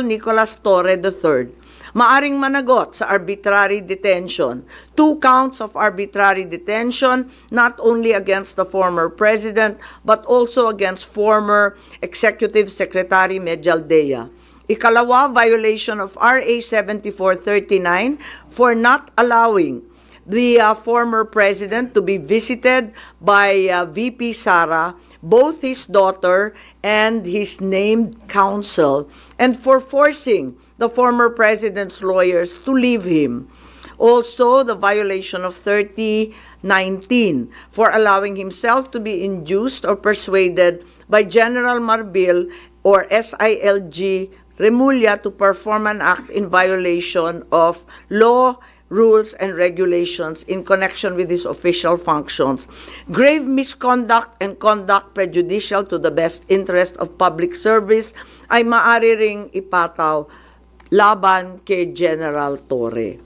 General Nicolas Torre III maaring managot sa arbitrary detention. 2 counts of arbitrary detention, not only against the former president, but also against former Executive Secretary Medialdea. Ikalawa, violation of RA 7439 for not allowing the former president to be visited by VP Sara, both his daughter and his named counsel, and for forcing the former president's lawyers to leave him. Also, the violation of 3019 for allowing himself to be induced or persuaded by General Marbil or SILG Remulla to perform an act in violation of law, rules, and regulations in connection with his official functions. Grave misconduct and conduct prejudicial to the best interest of public service ay maaari ring ipataw laban kay General Torre.